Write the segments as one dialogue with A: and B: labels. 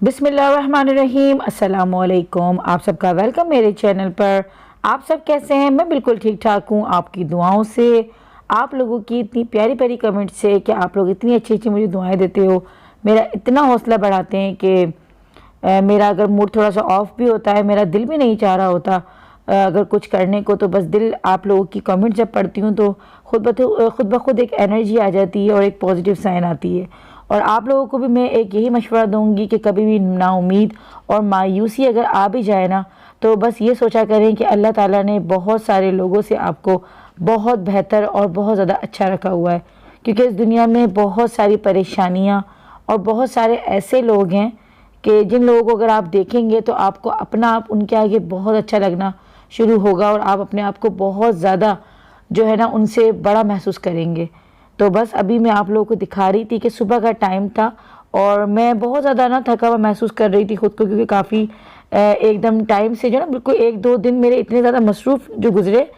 A: बिस्मिल्लाहिर्रहमानिर्रहीम। अस्सलामुअलैकुम। आप सबका वेलकम मेरे चैनल पर। आप सब कैसे हैं? मैं बिल्कुल ठीक ठाक हूँ। आपकी दुआओं से, आप लोगों की इतनी प्यारी प्यारी कमेंट से कि आप लोग इतनी अच्छी अच्छी मुझे दुआएं देते हो, मेरा इतना हौसला बढ़ाते हैं कि मेरा अगर मूड थोड़ा सा ऑफ भी होता है, मेरा दिल भी नहीं चाह रहा होता अगर कुछ करने को, तो बस दिल आप लोगों की कमेंट जब पढ़ती हूँ तो खुद ब खुद एक एनर्जी आ जाती है और एक पॉजिटिव साइन आती है। और आप लोगों को भी मैं एक यही मशवरा दूंगी कि कभी भी नाउमीद और मायूसी अगर आ भी जाए ना, तो बस ये सोचा करें कि अल्लाह ताला ने बहुत सारे लोगों से आपको बहुत बेहतर और बहुत ज़्यादा अच्छा रखा हुआ है। क्योंकि इस दुनिया में बहुत सारी परेशानियाँ और बहुत सारे ऐसे लोग हैं कि जिन लोगों को अगर आप देखेंगे तो आपको अपना आप उनके आगे बहुत अच्छा लगना शुरू होगा और आप अपने आप को बहुत ज़्यादा जो है ना उनसे बड़ा महसूस करेंगे। तो बस अभी मैं आप लोगों को दिखा रही थी कि सुबह का टाइम था और मैं बहुत ज़्यादा ना थका हुआ महसूस कर रही थी खुद को, क्योंकि काफ़ी एकदम टाइम से जो ना बिल्कुल एक दो दिन मेरे इतने ज़्यादा मसरूफ़ जो गुजरे,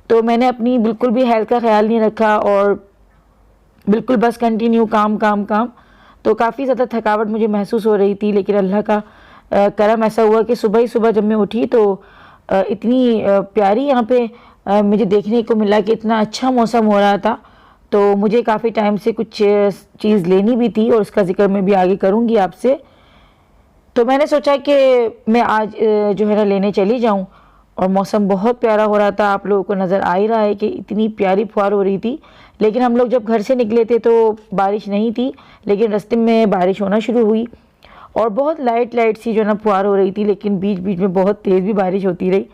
A: तो मैंने अपनी बिल्कुल भी हेल्थ का ख्याल नहीं रखा और बिल्कुल बस कंटिन्यू काम काम काम। तो काफ़ी ज़्यादा थकावट मुझे महसूस हो रही थी, लेकिन अल्लाह का करम ऐसा हुआ कि सुबह ही सुबह जब मैं उठी तो इतनी प्यारी यहाँ पे मुझे देखने को मिला कि इतना अच्छा मौसम हो रहा था। तो मुझे काफ़ी टाइम से कुछ चीज़ लेनी भी थी और उसका जिक्र मैं भी आगे करूँगी आपसे। तो मैंने सोचा कि मैं आज जो है ना लेने चली जाऊँ, और मौसम बहुत प्यारा हो रहा था। आप लोगों को नज़र आ ही रहा है कि इतनी प्यारी फुहार हो रही थी। लेकिन हम लोग जब घर से निकले थे तो बारिश नहीं थी, लेकिन रास्ते में बारिश होना शुरू हुई और बहुत लाइट लाइट सी जो है ना फुहार हो रही थी, लेकिन बीच बीच में बहुत तेज़ भी बारिश होती रही।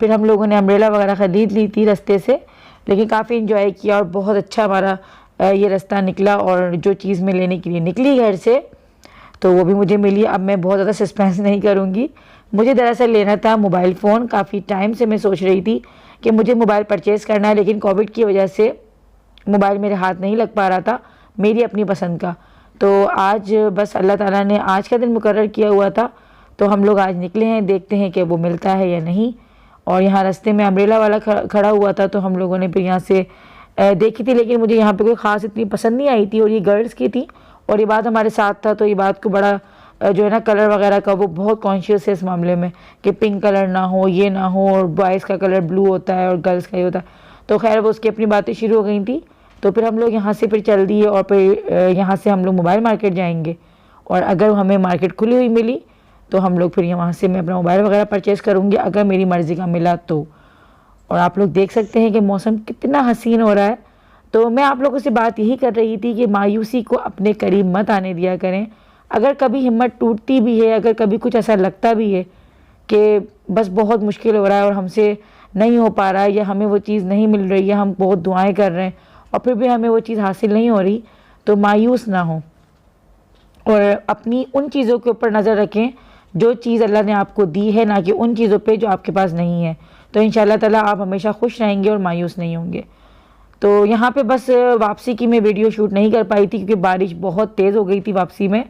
A: फिर हम लोगों ने अम्ब्रेला वगैरह ख़रीद ली थी रास्ते से, लेकिन काफ़ी इंजॉय किया और बहुत अच्छा हमारा ये रास्ता निकला। और जो चीज़ मैं लेने के लिए निकली घर से तो वो भी मुझे मिली। अब मैं बहुत ज़्यादा सस्पेंस नहीं करूँगी। मुझे दरअसल लेना था मोबाइल फ़ोन। काफ़ी टाइम से मैं सोच रही थी कि मुझे मोबाइल परचेज़ करना है, लेकिन कोविड की वजह से मोबाइल मेरे हाथ नहीं लग पा रहा था मेरी अपनी पसंद का। तो आज बस अल्लाह ताला ने आज का दिन मुकर्रर किया हुआ था, तो हम लोग आज निकले हैं, देखते हैं कि वो मिलता है या नहीं। और यहाँ रास्ते में अम्ब्रेला वाला खड़ा हुआ था, तो हम लोगों ने फिर यहाँ से देखी थी, लेकिन मुझे यहाँ पे कोई ख़ास इतनी पसंद नहीं आई थी और ये गर्ल्स की थी और ये बात हमारे साथ था। तो ये बात को बड़ा जो है ना कलर वगैरह का वो बहुत कॉन्शियस है इस मामले में कि पिंक कलर ना हो, ये ना हो, और बॉयज़ का कलर ब्लू होता है और गर्ल्स का ये होता है। तो खैर वो उसकी अपनी बातें शुरू हो गई थी। तो फिर हम लोग यहाँ से फिर चल दिए और फिर यहाँ से हम लोग मोबाइल मार्केट जाएंगे, और अगर हमें मार्केट खुली हुई मिली तो हम लोग फिर यहाँ से मैं अपना मोबाइल वगैरह परचेज़ करूँगी, अगर मेरी मर्ज़ी का मिला तो। और आप लोग देख सकते हैं कि मौसम कितना हसीन हो रहा है। तो मैं आप लोगों से बात यही कर रही थी कि मायूसी को अपने करीब मत आने दिया करें। अगर कभी हिम्मत टूटती भी है, अगर कभी कुछ ऐसा लगता भी है कि बस बहुत मुश्किल हो रहा है और हमसे नहीं हो पा रहा है या हमें वो चीज़ नहीं मिल रही है, हम बहुत दुआएं कर रहे हैं और फिर भी हमें वो चीज़ हासिल नहीं हो रही, तो मायूस ना हो और अपनी उन चीज़ों के ऊपर नज़र रखें जो चीज़ अल्लाह ने आपको दी है, ना कि उन चीज़ों पे जो आपके पास नहीं है। तो इंशाअल्लाह ताला आप हमेशा खुश रहेंगे और मायूस नहीं होंगे। तो यहाँ पे बस वापसी की मैं वीडियो शूट नहीं कर पाई थी क्योंकि बारिश बहुत तेज़ हो गई थी वापसी में,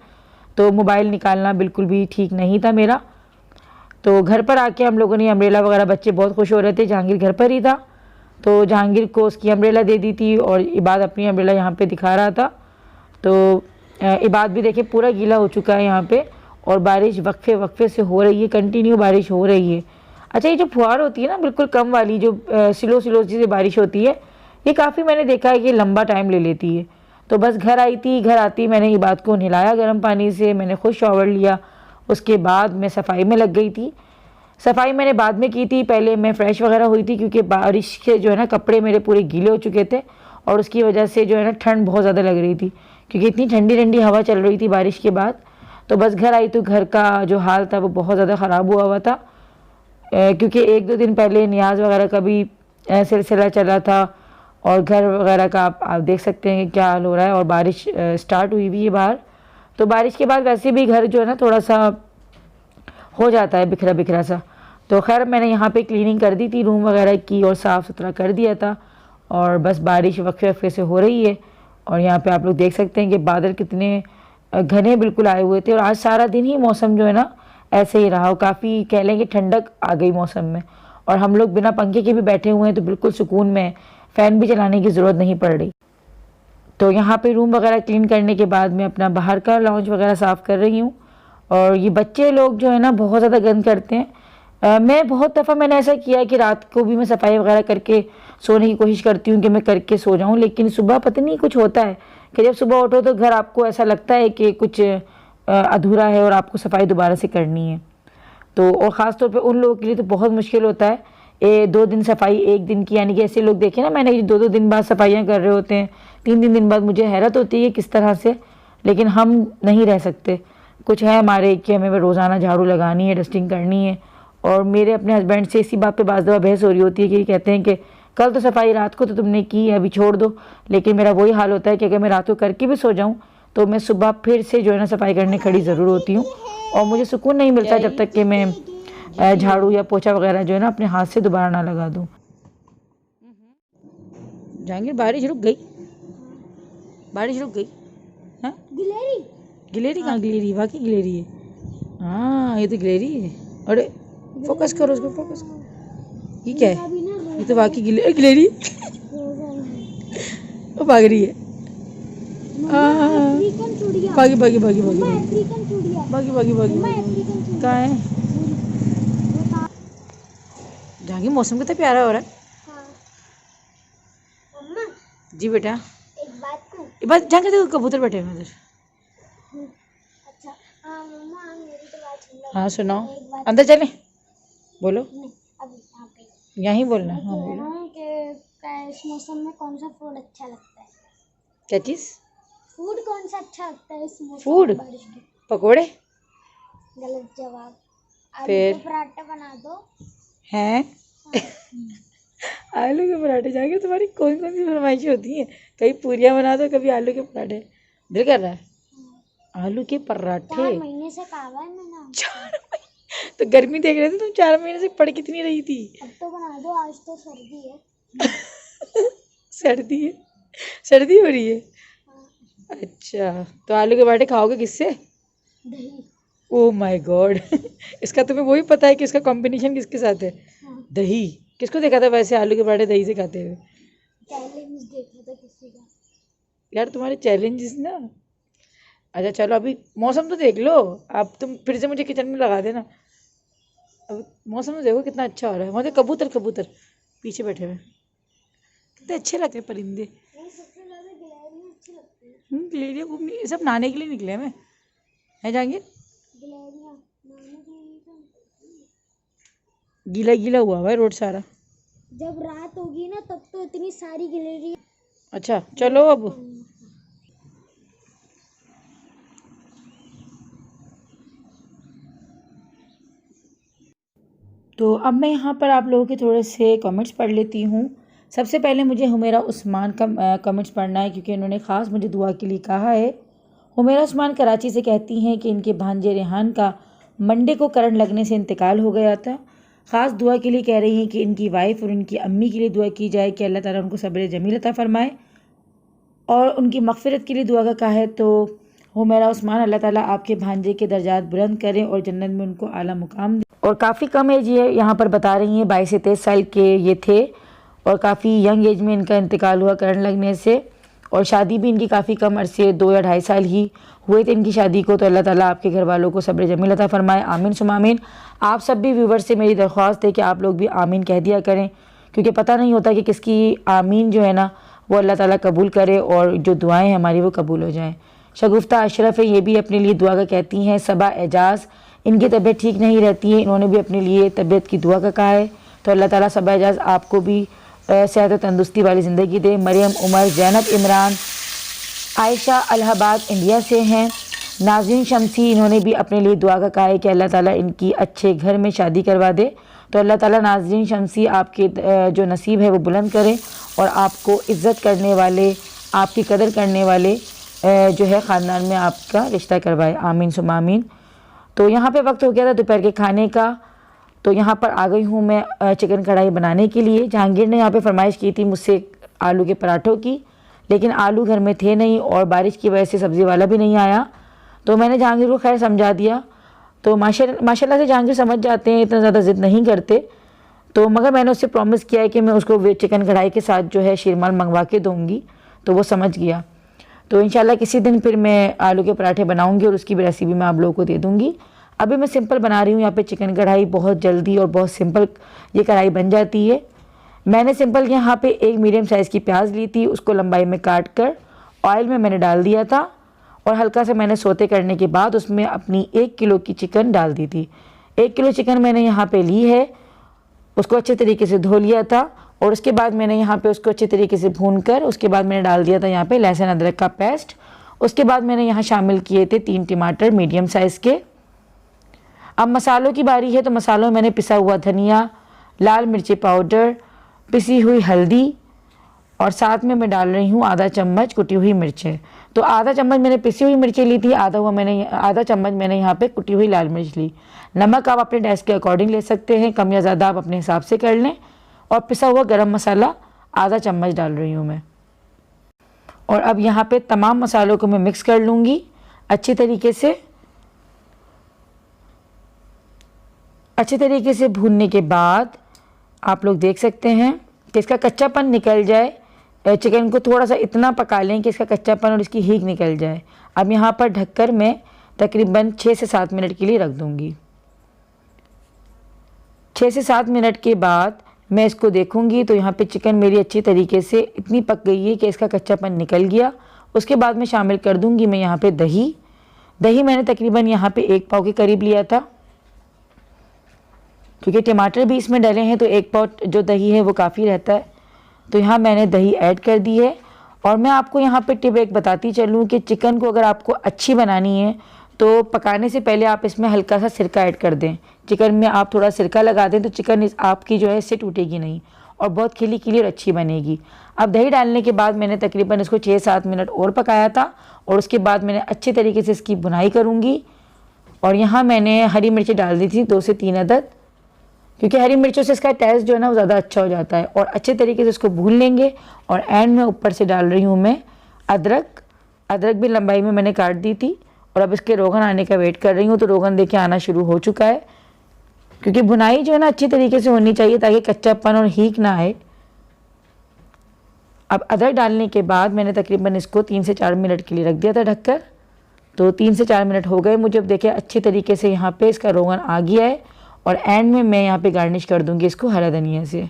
A: तो मोबाइल निकालना बिल्कुल भी ठीक नहीं था मेरा। तो घर पर आके हम लोगों ने अम्ब्रेला वगैरह, बच्चे बहुत खुश हो रहे थे, जहांगीर घर पर ही था तो जहांगीर को उसकी अम्ब्रेला दे दी थी और इबाद अपनी अम्ब्रेला यहाँ पे दिखा रहा था। तो इबाद भी देखे पूरा गीला हो चुका है यहाँ पे और बारिश वक्फे वक्फे से हो रही है, कंटिन्यू बारिश हो रही है। अच्छा, ये जो फुहार होती है ना बिल्कुल कम वाली, जो स्लो स्लो से बारिश होती है, ये काफ़ी मैंने देखा है कि लंबा टाइम ले लेती है। तो बस घर आई थी, घर आती मैंने इबाद को नहलाया गर्म पानी से, मैंने खुद शॉवर लिया, उसके बाद मैं सफाई में लग गई थी। सफाई मैंने बाद में की थी, पहले मैं फ़्रेश वगैरह हुई थी क्योंकि बारिश के जो है ना कपड़े मेरे पूरे गीले हो चुके थे और उसकी वजह से जो है ना ठंड बहुत ज़्यादा लग रही थी क्योंकि इतनी ठंडी ठंडी हवा चल रही थी बारिश के बाद। तो बस घर आई तो घर का जो हाल था वो बहुत ज़्यादा ख़राब हुआ था क्योंकि एक दो दिन पहले न्याज वगैरह का भी सिलसिला चला था और घर वगैरह का आप देख सकते हैं कि क्या हाल हो रहा है। और बारिश स्टार्ट हुई भी है बाहर, तो बारिश के बाद वैसे भी घर जो है ना थोड़ा सा हो जाता है बिखरा बिखरा सा। तो खैर मैंने यहाँ पे क्लीनिंग कर दी थी रूम वगैरह की और साफ़ सुथरा कर दिया था और बस बारिश वक्फे वक्फे से हो रही है। और यहाँ पे आप लोग देख सकते हैं कि बादल कितने घने बिल्कुल आए हुए थे और आज सारा दिन ही मौसम जो है ना ऐसे ही रहा, काफ़ी कह लें कि ठंडक आ गई मौसम में और हम लोग बिना पंखे के भी बैठे हुए हैं तो बिल्कुल सुकून में, फ़ैन भी चलाने की ज़रूरत नहीं पड़ रही। तो यहाँ पे रूम वगैरह क्लीन करने के बाद मैं अपना बाहर का लॉन्च वगैरह साफ़ कर रही हूँ और ये बच्चे लोग जो है ना बहुत ज़्यादा गंद करते हैं। मैं बहुत दफ़ा मैंने ऐसा किया है कि रात को भी मैं सफाई वगैरह करके सोने की कोशिश करती हूँ कि मैं करके सो जाऊँ, लेकिन सुबह पता नहीं कुछ होता है कि जब सुबह उठो तो घर आपको ऐसा लगता है कि कुछ अधूरा है और आपको सफाई दोबारा से करनी है। तो और ख़ास तौर पे उन लोगों के लिए तो बहुत मुश्किल होता है 2 दिन सफाई 1 दिन की, यानी कि ऐसे लोग देखे ना मैंने 2-2 दिन बाद सफाइयाँ कर रहे होते हैं, 3-3 दिन बाद। मुझे हैरत होती है किस तरह से, लेकिन हम नहीं रह सकते। कुछ है हमारे कि हमें रोज़ाना झाड़ू लगानी है, डस्टिंग करनी है। और मेरे अपने हस्बैंड से इसी बात पे बाज़ दफ़ा बहस हो रही होती है कि कहते हैं कि कल तो सफाई रात को तो तुमने की है, अभी छोड़ दो। लेकिन मेरा वही हाल होता है कि अगर मैं रात को करके भी सो जाऊँ तो मैं सुबह फिर से जो है ना सफाई करने खड़ी ज़रूर होती हूँ, और मुझे सुकून नहीं मिलता जब तक कि मैं झाड़ू या पोछा वगैरह जो है ना अपने हाथ से दोबारा ना लगा दूँ। जहांगीर बारिश रुक गई, बारिश रुक गई। हाँ गिलेरी, गिलेरी कहाँ गिलेरी? वाकई गिलेरी है। हाँ ये तो गिलेरी है। अरे फोकस करो उसको, फोकस करो। ये क्या है? ये तो वाकई गिलेरी वो भाग रही है। भागी भागी भागी भागी भागी भागी भागी कहाँ है? जहांगीर मौसम कितना प्यारा हो रहा है। जी बेटा एक बात जहांगीर देखो कबूतर बैठे हैं उधर।
B: अच्छा मम्मा मेरी तो बात सुन लो।
A: हाँ सुनाओ, अंदर चले, बोलो।
B: अभी
A: यहीं बोलना। हाँ
B: कह
A: बोलो।
B: रहा हूँ कि इस मौसम में कौन सा फूड अच्छा लगता है?
A: क्या चीज़?
B: फूड कौन सा अच्छा लगता है इस मौसम
A: फूड?
B: में बारिश के?
A: पकोड़े।
B: गलत जवाब। आलू
A: फिर?
B: के पराठे बना दो।
A: हैं? आलू के पराठे? जाके तुम्हारी कौन कौन सी फरमाइशें होती हैं? कभी पूरियाँ बना दो, कभी आलू के पराठे। दिल कर रहा है आलू के पराठे।
B: 4 महीने से कहा है मैंने।
A: 4 महीने? तो गर्मी देख रहे थे तुम, 4 महीने से पड़ कितनी रही थी?
B: अब तो बना दो, आज तो सर्दी है।
A: सर्दी है? सर्दी हो रही है? अच्छा तो आलू के पराठे खाओगे किससे?
B: दही।
A: Oh my God. इसका तुम्हें वही पता है कि इसका कॉम्बिनेशन किसके साथ है? दही। किसको देखा था वैसे आलू के पराठे दही से खाते हुए?
B: चैलेंज देखा था किसी का।
A: यार तुम्हारे चैलेंजेस ना। अच्छा चलो अभी मौसम तो देख लो, अब तुम फिर से मुझे किचन में लगा देना। अब मौसम तो देखो कितना अच्छा हो रहा है। वहाँ कबूतर, कबूतर पीछे बैठे हुए कितने अच्छे लगते हैं परिंदे।
B: सबसे ज़्यादा गिलहरियाँ अच्छी लगती है।
A: गिलेरिया घूमने, ये सब नहाने के लिए निकले हैं। मैं है जहांगीर?
B: गिलहरियाँ नहाने के लिए तो
A: गीला गीला हुआ भाई रोड सारा।
B: जब रात होगी ना तब तो इतनी सारी गिलहरी।
A: अच्छा चलो अब। तो अब मैं यहाँ पर आप लोगों के थोड़े से कमेंट्स पढ़ लेती हूँ। सबसे पहले मुझे हुमेरा उस्मान का कमेंट्स पढ़ना है, क्योंकि इन्होंने ख़ास मुझे दुआ के लिए कहा है। हुमेरा उस्मान कराची से कहती हैं कि इनके भांजे रेहान का मंडे को करंट लगने से इंतकाल हो गया था। ख़ास दुआ के लिए कह रही हैं कि इनकी वाइफ और इनकी अम्मी के लिए दुआ की जाए कि अल्लाह ताला उनको सब्र जमील अता फ़रमाए, और उनकी मग़फ़िरत के लिए दुआ का कहा है। तो हुमेरा उस्मान, अल्लाह ताला आपके भांजे के दर्जात बुलंद करें और जन्नत में उनको आला मुकाम दें। और काफ़ी कम एज ये यहाँ पर बता रही हैं, 22 से 23 साल के ये थे, और काफ़ी यंग एज में इनका इंतकाल हुआ करंट लगने से। और शादी भी इनकी काफ़ी कम अरसे 2 या 2.5 साल ही हुए थे इनकी शादी को। तो अल्लाह ताला आपके घर वालों को सब्र जमील अता फ़रमाए, आमीन सुम्मा आमीन। आप सब भी व्यूवर्स से मेरी दरख्वास्त है कि आप लोग भी आमीन कह दिया करें, क्योंकि पता नहीं होता कि किसकी आमीन जो है ना वो अल्लाह ताला कबूल करे और जो दुआएं हैं हमारी वो कबूल हो जाएं। शगुफ्ता अशरफ है, ये भी अपने लिए दुआ का कहती हैं। सबा एजाज़, इनकी तबीयत ठीक नहीं रहती है, इन्होंने भी अपने लिए तबीयत की दुआ का कहा है। तो अल्लाह ताला सबा एजाज़ आपको भी सेहत और तंदुरुस्ती वाली ज़िंदगी दे। मरियम उमर, जैनब इमरान, आयशा इलाहाबाद इंडिया से हैं। नाज़रीन शमसी, इन्होंने भी अपने लिए दुआ का कहा है कि अल्लाह ताला इनकी अच्छे घर में शादी करवा दे। तो अल्लाह ताला नाज़रीन शमसी आपके जो नसीब है वो बुलंद करें और आपको इज़्ज़त करने वाले, आपकी कदर करने वाले जो है ख़ानदान में आपका रिश्ता करवाए, आमीन सुम्मा आमीन। तो यहाँ पे वक्त हो गया था दोपहर के खाने का, तो यहाँ पर आ गई हूँ मैं चिकन कढ़ाई बनाने के लिए। जहांगीर ने यहाँ पे फरमाइश की थी मुझसे आलू के पराठों की, लेकिन आलू घर में थे नहीं और बारिश की वजह से सब्ज़ी वाला भी नहीं आया। तो मैंने जहांगीर को खैर समझा दिया। तो माशाल्लाह से जहांगीर समझ जाते हैं, इतना ज़्यादा ज़िद नहीं करते। तो मगर मैंने उससे प्रॉमिस किया है कि मैं उसको चिकन कढ़ाई के साथ जो है शीरमाल मंगवा के दूँगी, तो वो समझ गया। तो इंशाल्लाह किसी दिन फिर मैं आलू के पराठे बनाऊंगी और उसकी भी रेसिपी मैं आप लोगों को दे दूंगी। अभी मैं सिंपल बना रही हूँ यहाँ पे चिकन कढ़ाई, बहुत जल्दी और बहुत सिंपल ये कढ़ाई बन जाती है। मैंने सिंपल यहाँ पे एक मीडियम साइज़ की प्याज ली थी, उसको लंबाई में काट कर ऑयल में मैंने डाल दिया था और हल्का सा मैंने सोते करने के बाद उसमें अपनी 1 किलो की चिकन डाल दी थी। 1 किलो चिकन मैंने यहाँ पे ली है, उसको अच्छे तरीके से धो लिया था और उसके बाद मैंने यहाँ पे उसको अच्छे तरीके से भून कर उसके बाद मैंने डाल दिया था यहाँ पे लहसुन अदरक का पेस्ट। उसके बाद मैंने यहाँ शामिल किए थे 3 टमाटर मीडियम साइज़ के। अब मसालों की बारी है, तो मसालों में मैंने पिसा हुआ धनिया, लाल मिर्ची पाउडर, पिसी हुई हल्दी और साथ में मैं डाल रही हूँ आधा चम्मच कुटी हुई मिर्चें। तो आधा चम्मच मैंने पिसी हुई मिर्चें ली थी, आधा चम्मच मैंने यहाँ पे कुटी हुई लाल मिर्च ली। नमक आप अपने टेस्ट के अकॉर्डिंग ले सकते हैं, कम या ज़्यादा आप अपने हिसाब से कर लें। और पिसा हुआ गरम मसाला आधा चम्मच डाल रही हूँ मैं। और अब यहाँ पे तमाम मसालों को मैं मिक्स कर लूँगी अच्छी तरीके से। अच्छे तरीके से भूनने के बाद आप लोग देख सकते हैं कि इसका कच्चापन निकल जाए। चिकन को थोड़ा सा इतना पका लें कि इसका कच्चापन और इसकी हींग निकल जाए। अब यहाँ पर ढककर मैं तकरीबन 6 से 7 मिनट के लिए रख दूँगी। 6 से 7 मिनट के बाद मैं इसको देखूँगी तो यहाँ पे चिकन मेरी अच्छी तरीके से इतनी पक गई है कि इसका कच्चापन निकल गया। उसके बाद मैं शामिल कर दूँगी मैं यहाँ पे दही। दही मैंने तकरीबन यहाँ पे 1 पाव के करीब लिया था, क्योंकि टमाटर भी इसमें डले हैं तो 1 पाव जो दही है वो काफ़ी रहता है। तो यहाँ मैंने दही ऐड कर दी है। और मैं आपको यहाँ पे टिप एक बताती चलूँ कि चिकन को अगर आपको अच्छी बनानी है तो पकाने से पहले आप इसमें हल्का सा सिरका ऐड कर दें। चिकन में आप थोड़ा सिरका लगा दें तो चिकन आपकी जो है इससे टूटेगी नहीं और बहुत खिली खिली और अच्छी बनेगी। अब दही डालने के बाद मैंने तकरीबन इसको 6-7 मिनट और पकाया था और उसके बाद मैंने अच्छे तरीके से इसकी बुनाई करूँगी। और यहाँ मैंने हरी मिर्ची डाल दी थी 2 से 3 अदद, क्योंकि हरी मिर्चों से इसका टेस्ट जो है ना वो ज़्यादा अच्छा हो जाता है। और अच्छे तरीके से इसको भून लेंगे। और एंड में ऊपर से डाल रही हूँ मैं अदरक। अदरक भी लंबाई में मैंने काट दी थी और अब इसके रोगन आने का वेट कर रही हूँ। तो रोगन देखिए आना शुरू हो चुका है, क्योंकि भुनाई जो है ना अच्छी तरीके से होनी चाहिए ताकि कच्चापन और हीक ना आए। अब अदरक डालने के बाद मैंने तकरीबन इसको 3 से 4 मिनट के लिए रख दिया था ढककर। तो 3 से 4 मिनट हो गए मुझे। अब देखिए अच्छी तरीके से यहाँ पे इसका रोगन आ गया है। और एंड में मैं यहाँ पे गार्निश कर दूँगी इसको हरा धनिया से।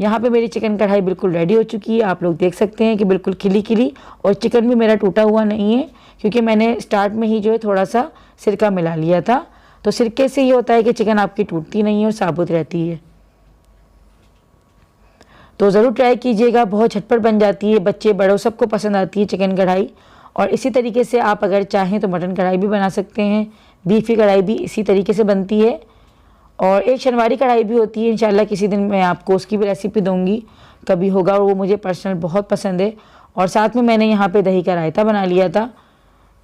A: यहाँ पे मेरी चिकन कढ़ाई बिल्कुल रेडी हो चुकी है। आप लोग देख सकते हैं कि बिल्कुल खिली खिली और चिकन भी मेरा टूटा हुआ नहीं है, क्योंकि मैंने स्टार्ट में ही जो है थोड़ा सा सिरका मिला लिया था। तो सिरके से ये होता है कि चिकन आपकी टूटती नहीं है और साबुत रहती है। तो ज़रूर ट्राई कीजिएगा, बहुत झटपट बन जाती है, बच्चे बड़ों सबको पसंद आती है चिकन कढ़ाई। और इसी तरीके से आप अगर चाहें तो मटन कढ़ाई भी बना सकते हैं। बीफ की कढ़ाई भी इसी तरीके से बनती है। और एक शनवारी कढ़ाई भी होती है, इंशाल्लाह किसी दिन मैं आपको उसकी भी रेसिपी दूंगी, कभी होगा, और वो मुझे पर्सनल बहुत पसंद है। और साथ में मैंने यहाँ पे दही का रायता बना लिया था,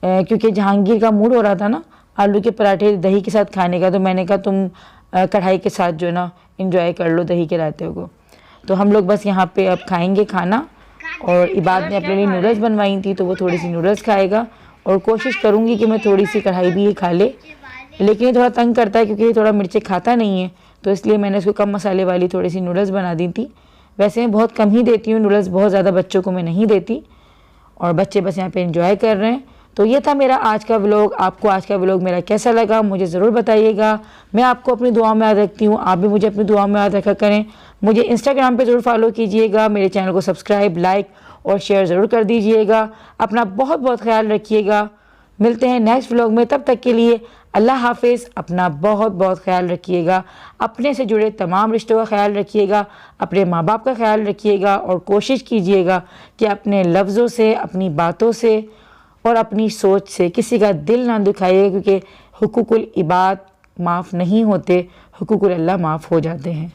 A: क्योंकि जहांगीर का मूड हो रहा था ना आलू के पराठे दही के साथ खाने का। तो मैंने कहा तुम कढ़ाई के साथ जो है ना इंजॉय कर लो दही के रायते को। तो हम लोग बस यहाँ पे अब खाएँगे खाना। और इबाद ने अपने लिए नूडल्स बनवाई थी तो वो थोड़ी सी नूडल्स खाएगा। और कोशिश करूँगी कि मैं थोड़ी सी कढ़ाई भी ये खा ले, लेकिन ये थोड़ा तंग करता है क्योंकि ये थोड़ा मिर्चें खाता नहीं है। तो इसलिए मैंने इसको कम मसाले वाली थोड़ी सी नूडल्स बना दी थी। वैसे मैं बहुत कम ही देती हूँ नूडल्स, बहुत ज़्यादा बच्चों को मैं नहीं देती। और बच्चे बस यहाँ पे एंजॉय कर रहे हैं। तो ये था मेरा आज का व्लॉग। आपको आज का व्लॉग मेरा कैसा लगा मुझे ज़रूर बताइएगा। मैं आपको अपनी दुआ में याद रखती हूँ, आप भी मुझे अपनी दुआ में याद रखा करें। मुझे इंस्टाग्राम पे ज़रूर फॉलो कीजिएगा, मेरे चैनल को सब्सक्राइब, लाइक और शेयर ज़रूर कर दीजिएगा। अपना बहुत बहुत ख्याल रखिएगा। मिलते हैं नेक्स्ट व्लॉग में, तब तक के लिए अल्लाह हाफिज़। अपना बहुत बहुत ख्याल रखिएगा। अपने से जुड़े तमाम रिश्तों का ख्याल रखिएगा, अपने माँ बाप का ख्याल रखिएगा। और कोशिश कीजिएगा कि अपने लफ्ज़ों से, अपनी बातों से और अपनी सोच से किसी का दिल ना दुखाइएगा, क्योंकि हुकूकुल इबाद माफ़ नहीं होते, हुकूकुल अल्लाह माफ़ हो जाते हैं।